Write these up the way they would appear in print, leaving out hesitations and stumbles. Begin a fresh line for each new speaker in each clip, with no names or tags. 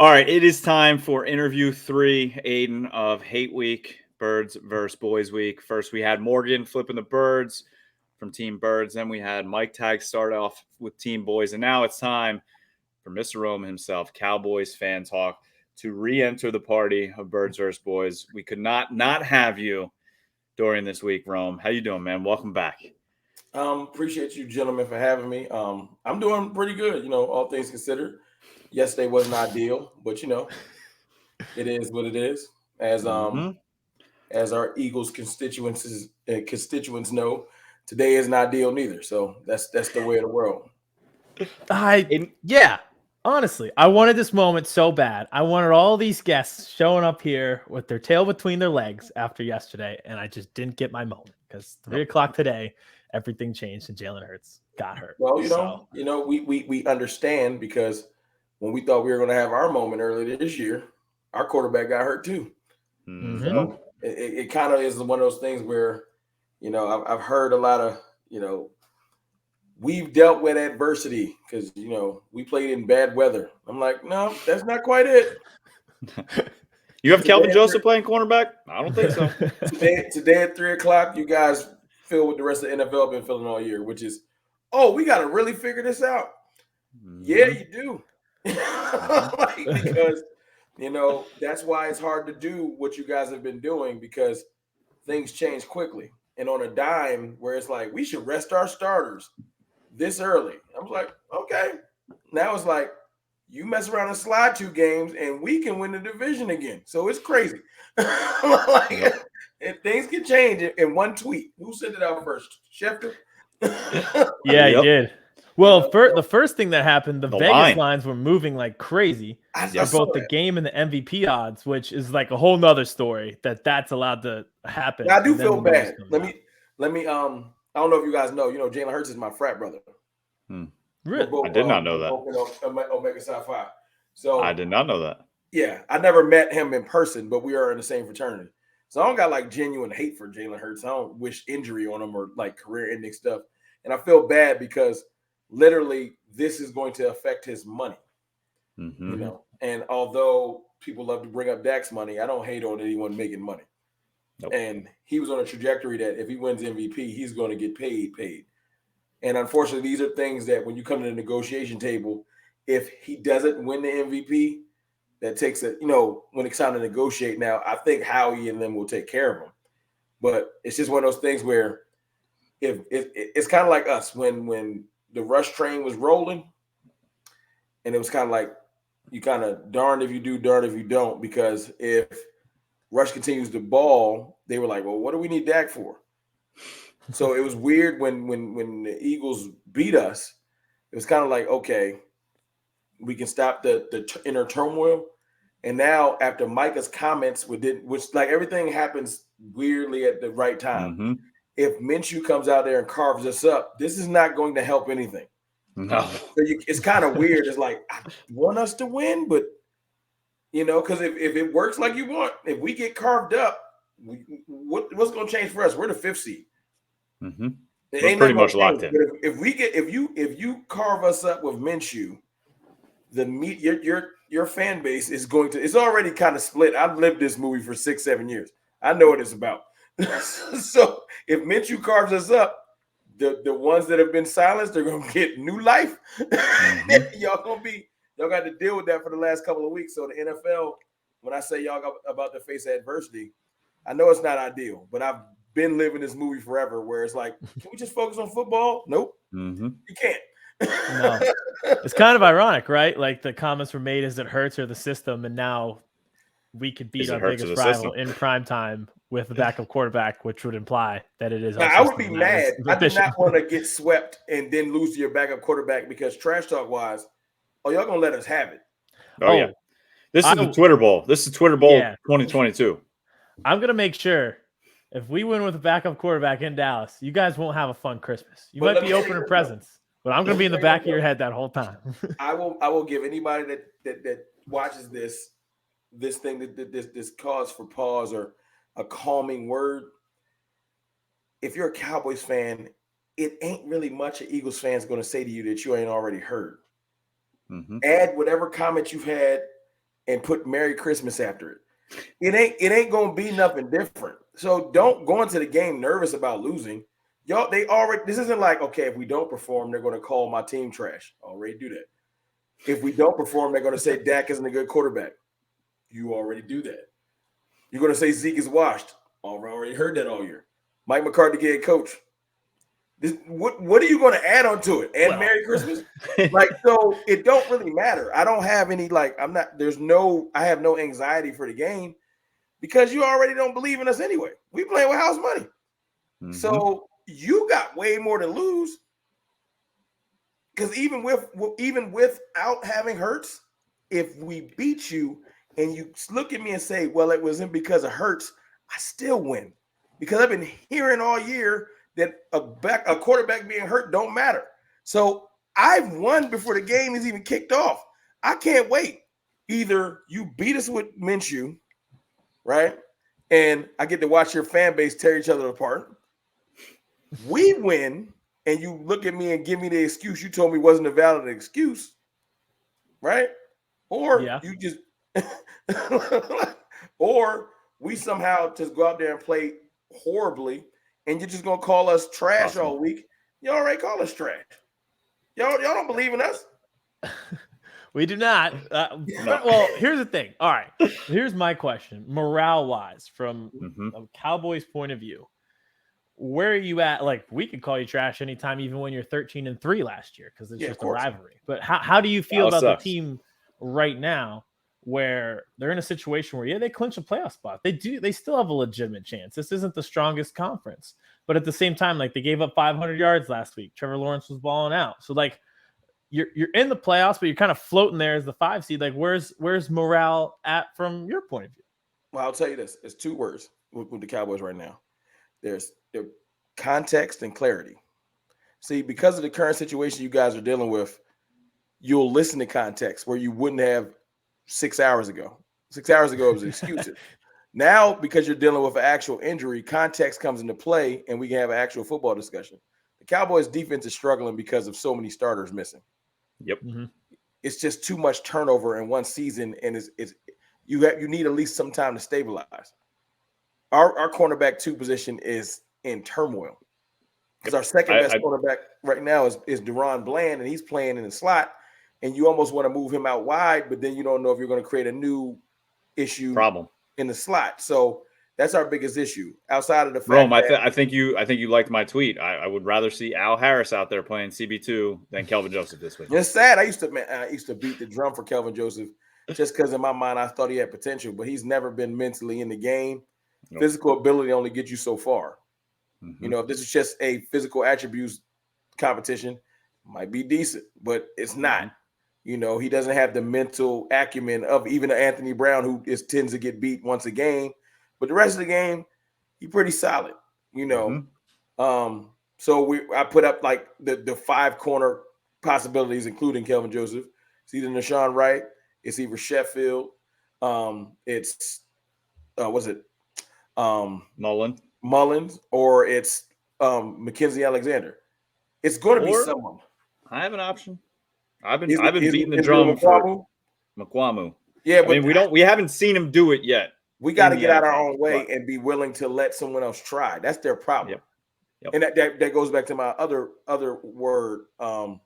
All right, it is time for interview 3, Aidan, of Hate Week, Birds versus Boys Week. First, we had Morgan flipping the Birds from Team Birds. Then we had Mike Tag start off with Team Boys. And now it's time for Mr. Rome himself, Cowboys Fan Talk, to re-enter the party of Birds versus Boys. We could not have you during this week, Rome. How you doing, man? Welcome back.
Appreciate you gentlemen for having me. I'm doing pretty good, all things considered. Yesterday wasn't ideal, but it is what it is. As our Eagles constituents know, today isn't ideal neither. So that's the way of the world.
Honestly, I wanted this moment so bad. I wanted all these guests showing up here with their tail between their legs after yesterday, and I just didn't get my moment because 3 o'clock today, everything changed and Jalen Hurts got hurt.
Well, we understand because when we thought we were going to have our moment earlier this year, our quarterback got hurt too.
Mm-hmm.
So it kind of is one of those things where, I've heard a lot of, we've dealt with adversity because, we played in bad weather. I'm like, no, that's not quite it.
You have Kelvin Joseph playing cornerback? I don't think so.
Today at 3 o'clock, you guys feel what the rest of the NFL been feeling all year, which is, we got to really figure this out. Mm-hmm. Yeah, you do. Because, that's why it's hard to do what you guys have been doing because things change quickly. And on a dime where it's like, we should rest our starters this early. I was like, okay. Now it's like, you mess around and slide 2 games and we can win the division again. So it's crazy. And things can change in one tweet. Who sent it out first? Schefter?
Yeah, he did. Well, the first thing that happened, the Vegas lines were moving like crazy for both the game and the MVP odds, which is like a whole nother story that's allowed to happen.
Now, I do feel bad. Let me. I don't know if you guys know. Jalen Hurts is my frat brother.
Really?
I did not know that.
Omega Psi Phi. So
I did not know that.
Yeah, I never met him in person, but we are in the same fraternity. So I don't got like genuine hate for Jalen Hurts. I don't wish injury on him or like career-ending stuff. And I feel bad because literally this is going to affect his money.
Mm-hmm.
And although people love to bring up Dak's money, I don't hate on anyone making money. Nope. And he was on a trajectory that if he wins MVP, he's going to get paid. And unfortunately, these are things that when you come to the negotiation table, if he doesn't win the MVP, that takes when it's time to negotiate now, I think Howie and them will take care of him. But it's just one of those things where if it's kind of like us when the rush train was rolling and it was kind of like you kind of darned if you do, darned if you don't, because if Rush continues to ball, they were like, well, what do we need Dak for? So it was weird when the Eagles beat us. It was kind of like, okay, we can stop the inner turmoil. And now after Micah's comments, which like everything happens weirdly at the right time.
Mm-hmm.
If Minshew comes out there and carves us up, this is not going to help anything.
No.
So it's kind of weird. It's like, I want us to win, but, because if it works like you want, if we get carved up, what's going to change for us? We're the 5th seed.
Mm-hmm. We're pretty much locked in.
If you carve us up with Minshew, your fan base is it's already kind of split. I've lived this movie for 6-7 years. I know what it's about. So if Minshew carves us up, the ones that have been silenced, they're gonna get new life. Mm-hmm. y'all got to deal with that for the last couple of weeks. So the NFL, when I say y'all got about to face adversity, I know it's not ideal, but I've been living this movie forever where it's like, can we just focus on football? Nope.
Mm-hmm.
You can't.
No. It's kind of ironic, right? Like the comments were made, is it Hurts or the system? And now we could beat our biggest rival in prime time with the backup quarterback, which would imply that it is.
Now, I would be mad. I do not want to get swept and then lose to your backup quarterback because trash talk wise, y'all gonna let us have it.
Oh yeah. This is the Twitter Bowl. This is Twitter Bowl 2022.
I'm gonna make sure if we win with a backup quarterback in Dallas, you guys won't have a fun Christmas. You might be opening presents, but I'm gonna be in the back of your head that whole time.
I will give anybody that watches this thing this cause for pause or a calming word. If you're a Cowboys fan, it ain't really much an Eagles fan is going to say to you that you ain't already heard.
Mm-hmm.
Add whatever comment you've had and put Merry Christmas after it. It ain't gonna be nothing different. So don't go into the game nervous about losing. Y'all, this isn't like, okay, if we don't perform, they're gonna call my team trash. Already do that. If we don't perform, they're gonna say Dak isn't a good quarterback. You already do that. You're gonna say Zeke is washed. Already heard that all year. Mike McCarthy get coach. What are you going to add on to it? And Merry Christmas? So it don't really matter. I don't have any, I have no anxiety for the game because you already don't believe in us anyway. We playing with house money. Mm-hmm. So you got way more to lose because even without having Hurts, if we beat you and you look at me and say, well, it wasn't because of Hurts, I still win because I've been hearing all year that a quarterback being hurt don't matter. So I've won before the game is even kicked off. I can't wait. Either you beat us with Minshew, right? And I get to watch your fan base tear each other apart. We win, and you look at me and give me the excuse you told me wasn't a valid excuse, right? Or you just or we somehow just go out there and play horribly, and you're just gonna call us trash all week. You already call us trash. Y'all don't believe in us.
We do not. Well, here's the thing. All right, here's my question: morale-wise, from a Cowboys point of view, where are you at? We could call you trash anytime, even when you're 13-3 last year, because it's just a rivalry. But how do you feel about the team right now, where they're in a situation where they clinch a playoff spot? They still have a legitimate chance. This isn't the strongest conference, but at the same time, they gave up 500 yards last week. Trevor Lawrence was balling out. So you're in the playoffs, but you're kind of floating there as the 5 seed. Where's morale at from your point of view?
Well, I'll tell you this. It's 2 words with the Cowboys right now. There's context and clarity. See, because of the current situation you guys are dealing with, you'll listen to context where you wouldn't have 6 hours ago. 6 hours ago, it was excuses. Now, because you're dealing with an actual injury, context comes into play, and we can have an actual football discussion. The Cowboys' defense is struggling because of so many starters missing.
Yep.
Mm-hmm.
It's just too much turnover in one season, and you need at least some time to stabilize. Our cornerback 2 position is in turmoil because our second best cornerback right now is Deron Bland, and he's playing in the slot. And you almost want to move him out wide, but then you don't know if you're going to create a new problem in the slot. So that's our biggest issue. Outside of the fact
Rome, I think you liked my tweet. I would rather see Al Harris out there playing CB2 than Kelvin Joseph this week.
It's sad. I used to beat the drum for Kelvin Joseph just because in my mind I thought he had potential, but he's never been mentally in the game. Nope. Physical ability only gets you so far. Mm-hmm. If this is just a physical attributes competition, it might be decent, but it's not. Mm-hmm. He doesn't have the mental acumen of even Anthony Brown, who tends to get beat once a game. But the rest of the game, he's pretty solid, Mm-hmm. So I put up the 5 corner possibilities, including Kelvin Joseph. It's either Nashawn Wright, it's either Sheffield, it's Mullins, or it's Mackenzie Alexander. It's going to be someone.
I have an option. I've been beating the drum for McQuamu.
Yeah, but
we haven't seen him do it yet.
We got to get out our own way and be willing to let someone else try. That's their problem. Yep. And that goes back to my other word. When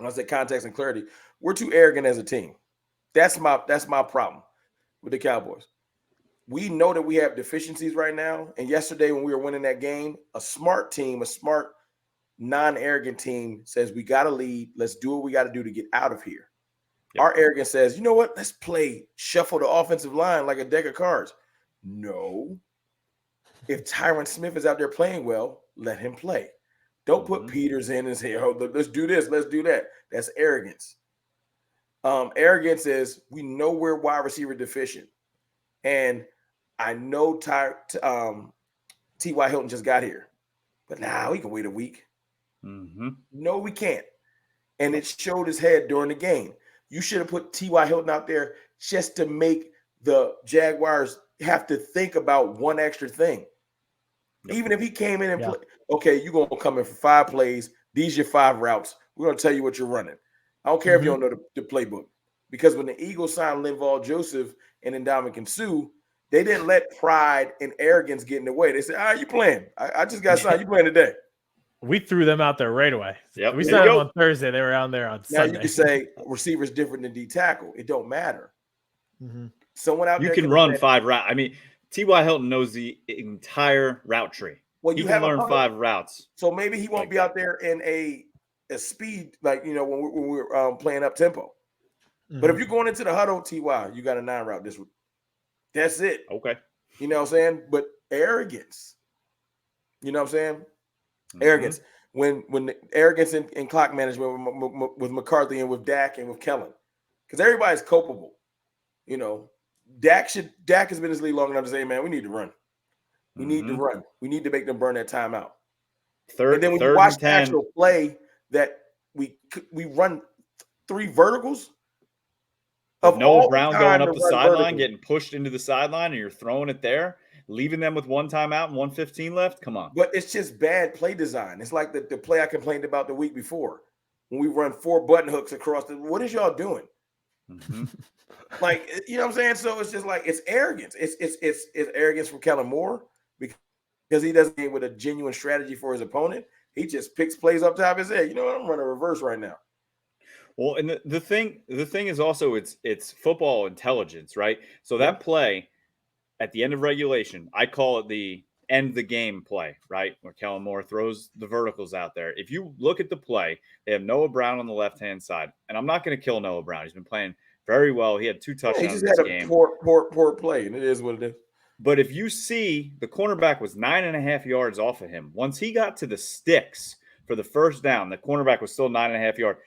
I say context and clarity, we're too arrogant as a team. That's my problem with the Cowboys. We know that we have deficiencies right now. And yesterday when we were winning that game, a smart team, a smart, non-arrogant team says we got to lead. Let's do what we got to do to get out of here. Yep. Our arrogance says, you know what? Let's shuffle the offensive line like a deck of cards. No. If Tyron Smith is out there playing well, let him play. Don't put Peters in and say, oh, let's do this, let's do that. That's arrogance. Arrogance is we know we're wide receiver deficient. And I know T.Y. Hilton just got here. But now we can wait a week. Mm-hmm. No, we can't. And it showed his head during the game. You should have put T.Y. Hilton out there just to make the Jaguars have to think about one extra thing. Yep. Even if he came in and played, okay, you're going to come in for 5 plays. These are your 5 routes. We're going to tell you what you're running. I don't care if you don't know the playbook Because when the Eagles signed Linval Joseph and Ndamukong Suh, they didn't let pride and arrogance get in the way. They said, you playing. I just got signed. You playing today.
We threw them out there right away.
Yep.
We signed them on Thursday. They were out there on Sunday.
Now you can say receiver's different than D tackle. It don't matter.
Mm-hmm.
Someone out
you
there
can run 5 routes. I mean, T.Y. Hilton knows the entire route tree.
Well,
you can learn 5 routes.
So maybe he won't be out there in a speed when we're playing up tempo. Mm-hmm. But if you're going into the huddle, T.Y., you got a 9 route this week. That's it.
Okay.
You know what I'm saying? But arrogance. You know what I'm saying? Mm-hmm. Arrogance. When the arrogance in clock management with McCarthy and with Dak and with Kellen. Because everybody's culpable. You know, Dak has been in this league long enough to say, man, we need to run. We need to run. We need to make them burn that timeout. And then when you watch the actual play that we run 3 verticals.
Of Noah Brown going up the sideline, getting pushed into the sideline, and you're throwing it there, leaving them with 1 timeout and 1:15 left. Come on.
But it's just bad play design. It's like the play I complained about the week before when we run 4 button hooks across the. What is y'all doing? Mm-hmm. Like, you know what I'm saying? So it's just like it's arrogance. It's arrogance from Kellen Moore because he doesn't get with a genuine strategy for his opponent. He just picks plays up top his head. You know what? I'm running reverse right now.
Well, and the thing is also it's football intelligence, right? So that play at the end of regulation, I call it the end the game play, right? Where Kellen Moore throws the verticals out there. If you look at the play, they have Noah Brown on the left-hand side. And I'm not going to kill Noah Brown. He's been playing very well. He had 2 touchdowns
he just
this
had
game.
Poor play, and it is what it is.
But if you see, the cornerback was 9.5 yards off of him. Once he got to the sticks for the first down, the cornerback was still 9.5 yards.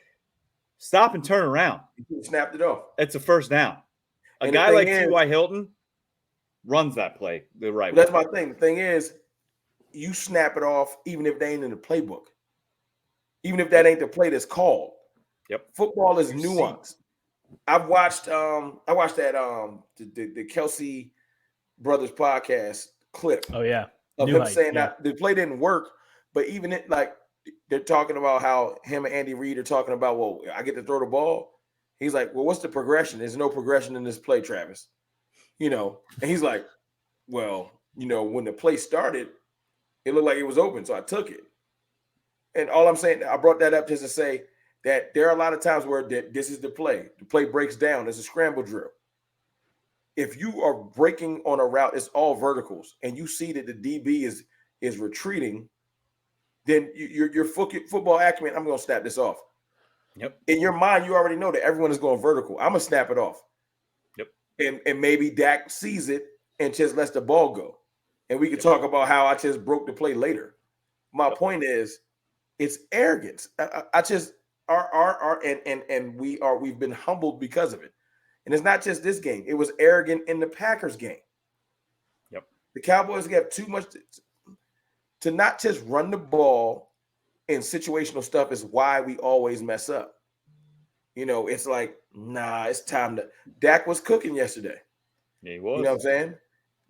Stop and turn around.
He snapped it off.
It's a first down. A guy like T.Y. Hilton runs that play the right way.
That's my thing. The thing is, you snap it off even if they ain't in the playbook. Even if that ain't the play that's called.
Yep.
Football is nuanced. I watched that the Kelsey Brothers podcast clip.
Oh yeah.
Of him saying that the play didn't work, but even it like they're talking about how him and Andy Reid are talking about, well, I get to throw the ball. He's like, well, what's the progression? There's no progression in this play, Travis. You know, and he's like, well, you know, when the play started, it looked like it was open, so I took it. And all I'm saying, I brought that up just to say that there are a lot of times where this is the play. The play breaks down. It's a scramble drill. If you are breaking on a route, it's all verticals, and you see that the DB is retreating, then your football acumen, I'm going to snap this off.
Yep.
In your mind, you already know that everyone is going vertical. I'm going to snap it off.
Yep.
And maybe Dak sees it and just lets the ball go. And we can talk about how I just broke the play later. My point is, it's arrogance. We've been humbled because of it. And it's not just this game. It was arrogant in the Packers game.
Yep.
The Cowboys have too much to not just run the ball in situational stuff is why we always mess up. You know, it's like, nah, it's time to. Dak was cooking yesterday.
Yeah, he was.
You know what I'm saying?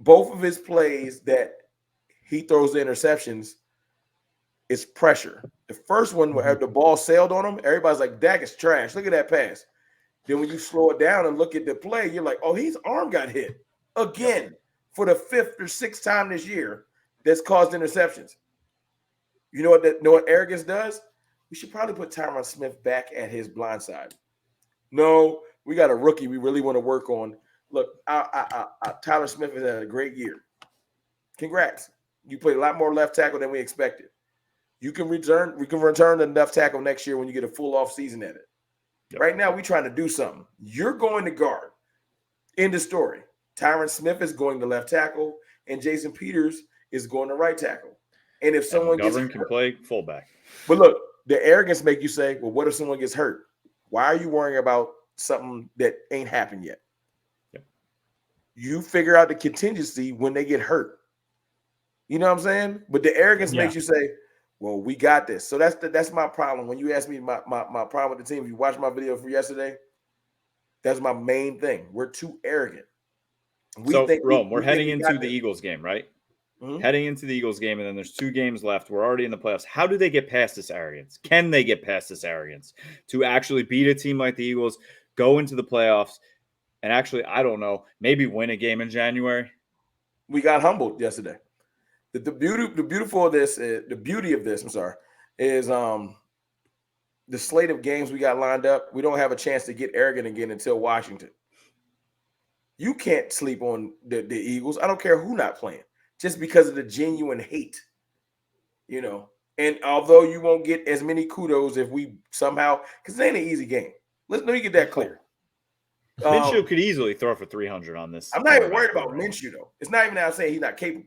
Both of his plays that he throws the interceptions is pressure. The first one where the ball sailed on him, everybody's like, Dak is trash. Look at that pass. Then when you slow it down and look at the play, you're like, oh, his arm got hit again for the 5th or 6th time this year. That's caused interceptions. You know what arrogance does? We should probably put Tyron Smith back at his blind side. No, we got a rookie we really want to work on. Look, Tyler Smith has had a great year. Congrats. You played a lot more left tackle than we expected. We can return the left tackle next year when you get a full off season at it. Yep. Right now, we're trying to do something. You're going to guard. End of story. Tyron Smith is going to left tackle, and Jason Peters is going to right tackle. And if someone gets hurt,
can play fullback.
But look, the arrogance make you say, well, what if someone gets hurt? Why are you worrying about something that ain't happened yet?
Yep.
You figure out the contingency when they get hurt. You know what I'm saying? But the arrogance makes you say, well, we got this. So that's my problem. When you ask me my problem with the team, if you watch my video from yesterday, that's my main thing. We're too arrogant.
We're heading into the Eagles game, right? Mm-hmm. Heading into the Eagles game, and then there's 2 games left. We're already in the playoffs. How do they get past this arrogance? Can they get past this arrogance to actually beat a team like the Eagles? go into the playoffs, and actually, I don't know, maybe win a game in January.
We got humbled yesterday. The beauty of this is the slate of games we got lined up. We don't have a chance to get arrogant again until Washington. You can't sleep on the Eagles. I don't care who not playing, just because of the genuine hate, you know. And although you won't get as many kudos if we somehow, because it ain't an easy game. Let me get that clear.
Minshew could easily throw for 300 on this.
I'm not even worried about Minshew though. It's not even that I'm saying he's not capable.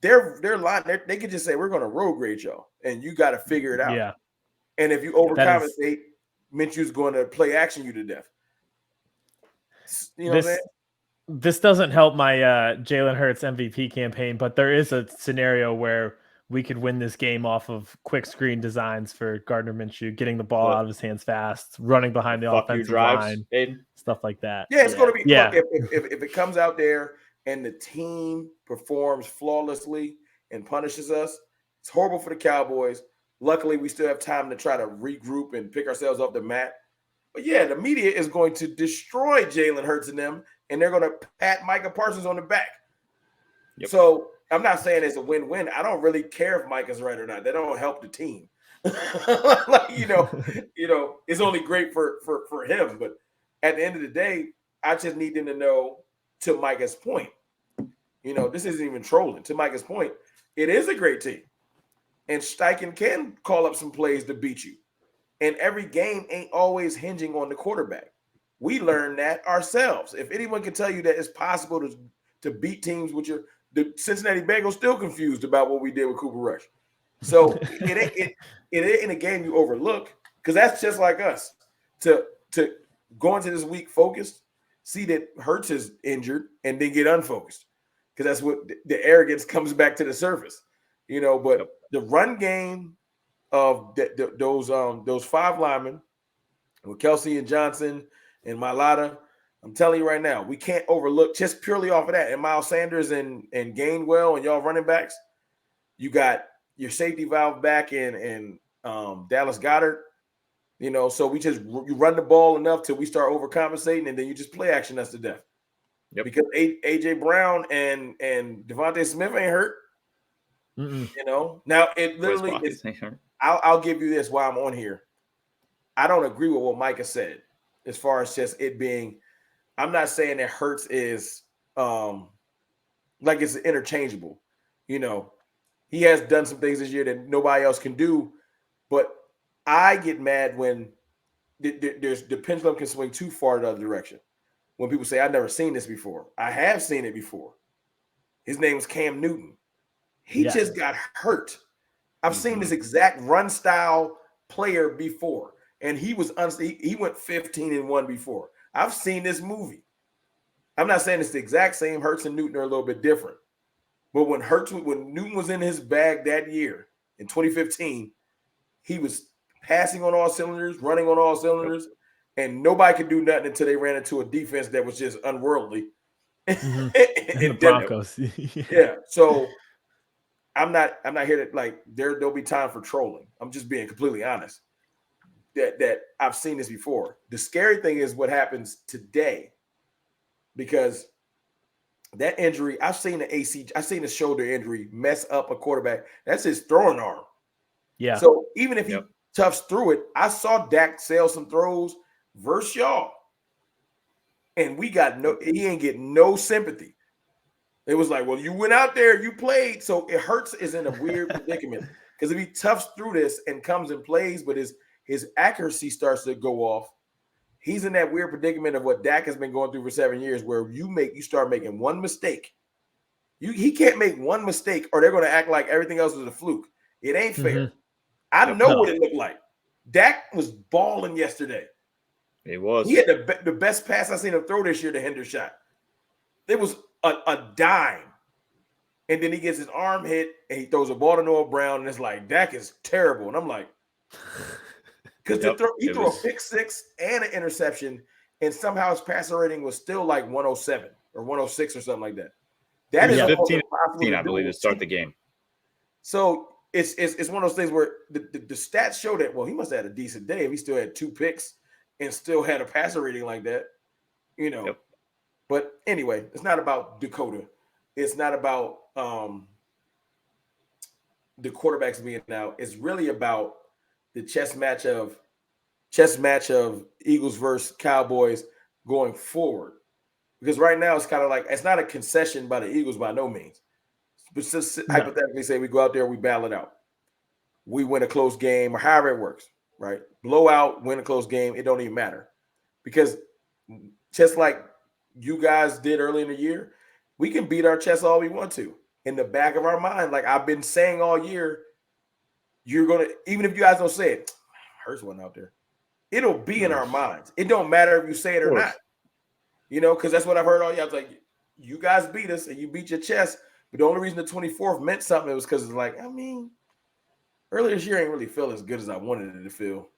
Their line, they could just say we're going to road grade y'all, and you got to figure it out.
Yeah.
And if you overcompensate, Minshew's going to play action you to death. You know what I'm saying?
This doesn't help my Jalen Hurts MVP campaign, but there is a scenario where we could win this game off of quick screen designs for Gardner Minshew, getting the ball out of his hands fast, running behind the offensive line, stuff like that.
Yeah, it's going to be. Yeah. Look, if it comes out there and the team performs flawlessly and punishes us, it's horrible for the Cowboys. Luckily, we still have time to try to regroup and pick ourselves off the mat. But yeah, the media is going to destroy Jalen Hurts and them, and they're going to pat Micah Parsons on the back. Yep. So I'm not saying it's a win-win. I don't really care if Micah's right or not. That don't help the team. Like, you know, it's only great for him. But at the end of the day, I just need them to know, to Micah's point, you know, this isn't even trolling. To Micah's point, it is a great team. And Steichen can call up some plays to beat you. And every game ain't always hinging on the quarterback. We learned that ourselves. If anyone can tell you that it's possible to beat teams with the Cincinnati Bengals still confused about what we did with Cooper Rush. So it ain't a game you overlook, because that's just like us. To go into this week focused, see that Hurts is injured, and then get unfocused, because that's what the arrogance comes back to the surface, you know. But the run game of those five linemen with Kelsey and Johnson and Mailata, I'm telling you right now, we can't overlook just purely off of that. And Miles Sanders and Gainwell and y'all running backs, you got your safety valve back in Dallas Goedert. You know, so you run the ball enough till we start overcompensating, and then you just play action us to death. Yep. Because AJ Brown and Devontae Smith ain't hurt. Mm-mm. You know, now it literally is. I'll give you this while I'm on here. I don't agree with what Micah said as far as just it being. I'm not saying that Hurts is like it's interchangeable. You know, he has done some things this year that nobody else can do, but I get mad when the pendulum can swing too far the other direction. When people say, I've never seen this before. I have seen it before. His name is Cam Newton. He just got hurt. I've seen this exact run style player before, and he went 15-1 before. I've seen this movie. I'm not saying it's the exact same. Hurts and Newton are a little bit different. But when Newton was in his bag that year in 2015, he was passing on all cylinders, running on all cylinders, and nobody could do nothing until they ran into a defense that was just unworldly. Mm-hmm.
The Broncos.
Yeah. So I'm not here to, like, there'll be time for trolling. I'm just being completely honest. That I've seen this before. The scary thing is what happens today, because that injury, I've seen a shoulder injury mess up a quarterback. That's his throwing arm. Yeah. So even if he toughs through it, I saw Dak sail some throws versus y'all, and he ain't getting no sympathy. It was like, well, you went out there, you played. So it Hurts is in a weird predicament, because if he toughs through this and comes and plays, but his accuracy starts to go off, he's in that weird predicament of what Dak has been going through for 7 years, where you start making one mistake. He can't make one mistake, or they're going to act like everything else is a fluke. It ain't fair. Mm-hmm. I know what it looked like. Dak was balling yesterday.
He was.
He had the best pass I've seen him throw this year, the Hendershot. It was a dime. And then he gets his arm hit, and he throws a ball to Noah Brown, and it's like, Dak is terrible. And I'm like, because he threw a pick six and an interception, and somehow his passer rating was still like 107 or 106 or something like that. That is
15, I believe, to start the game.
So it's one of those things where the stats show that, well, he must have had a decent day if he still had 2 picks and still had a passer rating like that, you know.
Yep.
But anyway, it's not about Dakota. It's not about the quarterbacks being out. It's really about the chess match of Eagles versus Cowboys going forward. Because right now it's kind of like it's not a concession by the Eagles by no means. But just hypothetically say we go out there, we battle it out. We win a close game or however it works, right? Blowout, win a close game, it don't even matter. Because just like you guys did early in the year, we can beat our chest all we want to. In the back of our mind, like I've been saying all year, you're going to, even if you guys don't say it, Hurts one out there. It'll be in our minds. It don't matter if you say it or not. You know, because that's what I've heard all year. I was like, you guys beat us and you beat your chest. But the only reason the 24th meant something was because it's like, I mean, earlier this year ain't really feel as good as I wanted it to feel.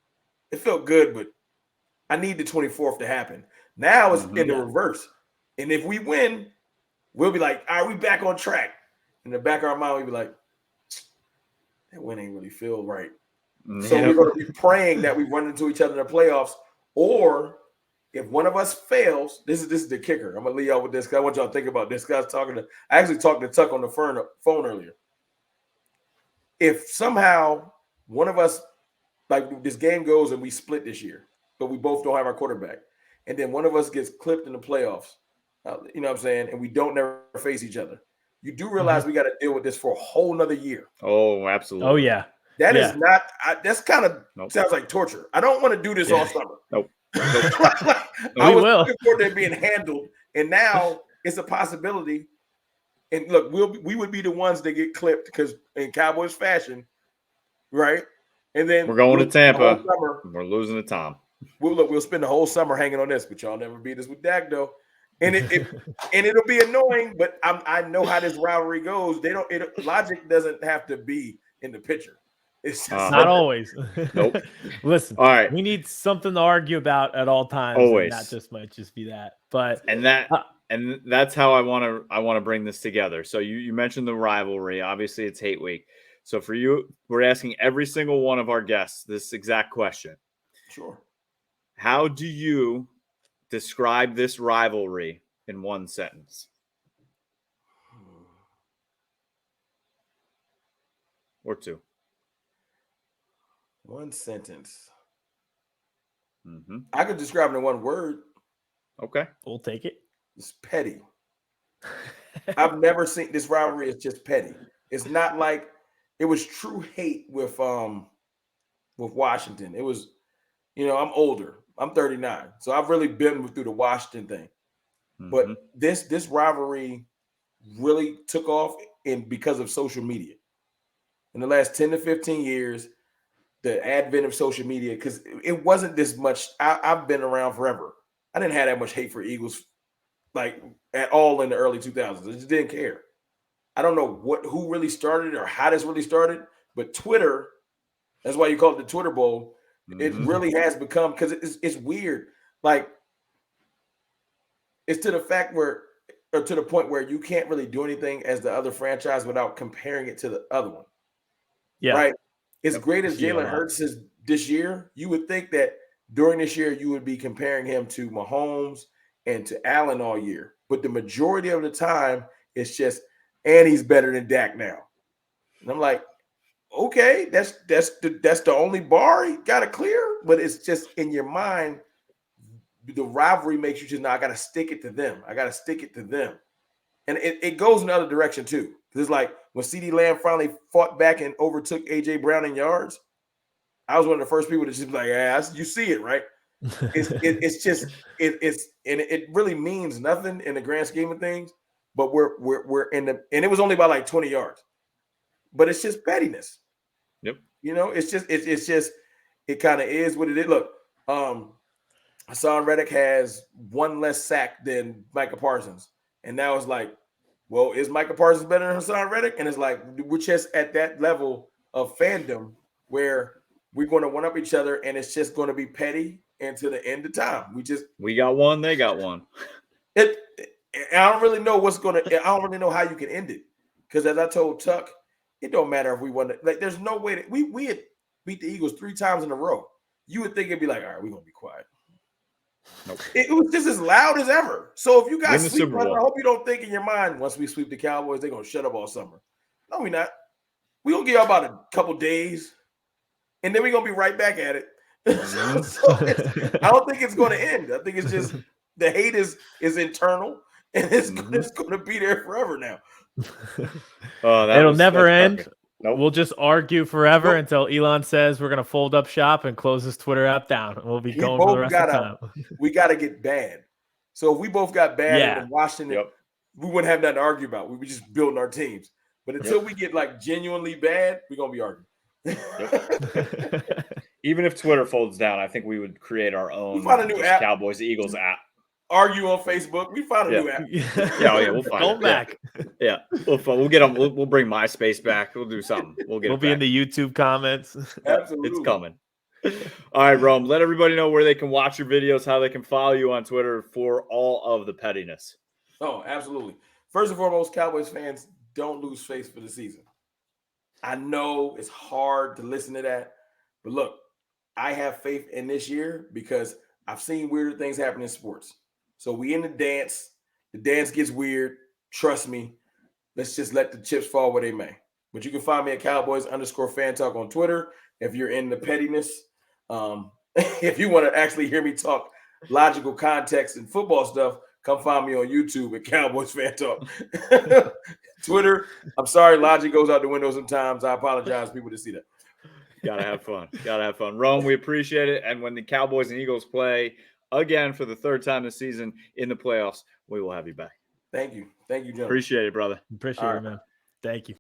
It felt good, but I need the 24th to happen. Now it's in the reverse. And if we win, we'll be like, all right, we back on track. In the back of our mind, we'll be like, that win ain't really feel right. So we're going to be praying that we run into each other in the playoffs. Or if one of us fails, this is the kicker. I'm going to leave y'all with this because I want y'all to think about this. I actually talked to Tuck on the phone earlier. If somehow one of us, like this game goes and we split this year, but we both don't have our quarterback, and then one of us gets clipped in the playoffs, you know what I'm saying, and we don't never face each other, you do realize we got to deal with this for a whole nother year.
Oh, absolutely.
Oh, yeah.
That is not – that's kind of sounds like torture. I don't want to do this all summer.
Nope.
I was looking forward to it being handled, and now it's a possibility. And look, we would be the ones that get clipped because in Cowboys fashion, right? And then
we're going to Tampa. We're losing to Tom.
We'll spend the whole summer hanging on this, but y'all never beat us with Dak though. And it'll be annoying, but I know how this rivalry goes. Logic doesn't have to be in the picture. It's just
not always.
Nope.
Listen,
all right.
We need something to argue about at all times.
Always.
And that might just be that. But
and that's how I want to bring this together. So you mentioned the rivalry. Obviously, it's hate week. So for you, we're asking every single one of our guests this exact question.
Sure.
How do you describe this rivalry in one sentence? Or two.
One sentence.
Mm-hmm.
I could describe it in one word.
Okay.
We'll take it.
It's petty. I've never seen this rivalry. It's just petty. It's not like it was true hate with Washington. It was, I'm older. I'm 39. So I've really been through the Washington thing. Mm-hmm. But this rivalry really took off because of social media. In the last 10 to 15 years, the advent of social media, because it wasn't this much. I've been around forever. I didn't have that much hate for Eagles, like at all in the early 2000s. I just didn't care. I don't know who really started it or how this really started, but Twitter, that's why you call it the Twitter Bowl. Mm-hmm. It really has become, because it's weird. Like, it's to the point where you can't really do anything as the other franchise without comparing it to the other one.
Yeah.
Right. As great as Jalen Hurts is this year, you would think that during this year you would be comparing him to Mahomes and to Allen all year. But the majority of the time, it's just, and he's better than Dak now. And I'm like, okay, that's the only bar he got to clear. But it's just in your mind, the rivalry makes you just, I got to stick it to them. I got to stick it to them. And it goes in the other direction too. It's like when CeeDee Lamb finally fought back and overtook A.J. Brown in yards, I was one of the first people to just be like, yeah, you see it, right? It really means nothing in the grand scheme of things, but we're in the, and it was only by like 20 yards, but it's just pettiness.
Yep.
It kind of is what it is. Look, Hassan Reddick has one less sack than Micah Parsons. And now it's like, well, is Micah Parsons better than Hassan Reddick? And it's like, we're just at that level of fandom where we're going to one-up each other, and it's just going to be petty until the end of time.
We got one, they got one.
I don't really know I don't really know how you can end it. Because as I told Tuck, it don't matter if we won. Like, there's no way that we had beat the Eagles 3 times in a row. You would think it'd be like, all right, we're going to be quiet.
Nope.
It was just as loud as ever. So if you guys
Win the
sleep
Super
on it,
Bowl.
I hope you don't think in your mind, once we sweep the Cowboys, they're going to shut up all summer. No, we're not. We're going to give y'all about a couple days, and then we're going to be right back at it. I don't think it's going to end. I think it's just the hate is internal, and it's going to be there forever now.
It'll never end.
Nope.
We'll just argue forever until Elon says we're going to fold up shop and close his Twitter app down. We'll be going for the rest of the time.
We got to get bad. So if we both got bad in Washington, we wouldn't have nothing to argue about. We were just building our teams. But until we get like genuinely bad, we're going to be arguing.
Even if Twitter folds down, I think we would create our own Cowboys Eagles app.
Argue on Facebook. We found a new app.
We'll find
it. Back.
Yeah, we'll get them. We'll bring MySpace back. We'll do something. We'll be
in the YouTube comments.
Absolutely,
it's coming. All right, Rome. Let everybody know where they can watch your videos, how they can follow you on Twitter for all of the pettiness.
Oh, absolutely. First and foremost, Cowboys fans, don't lose faith for the season. I know it's hard to listen to that, but look, I have faith in this year because I've seen weirder things happen in sports. So we in the dance. The dance gets weird. Trust me. Let's just let the chips fall where they may. But you can find me at Cowboys_Fan Talk on Twitter if you're in the pettiness. If you want to actually hear me talk logical context and football stuff, come find me on YouTube at Cowboys Fan Talk. Twitter, I'm sorry, logic goes out the window sometimes. I apologize, people, to see that.
Gotta have fun. Rome, we appreciate it. And when the Cowboys and Eagles play again for the third time this season in the playoffs, we will have you back.
Thank you, gentlemen.
Appreciate it, brother.
Appreciate it, man. Thank you.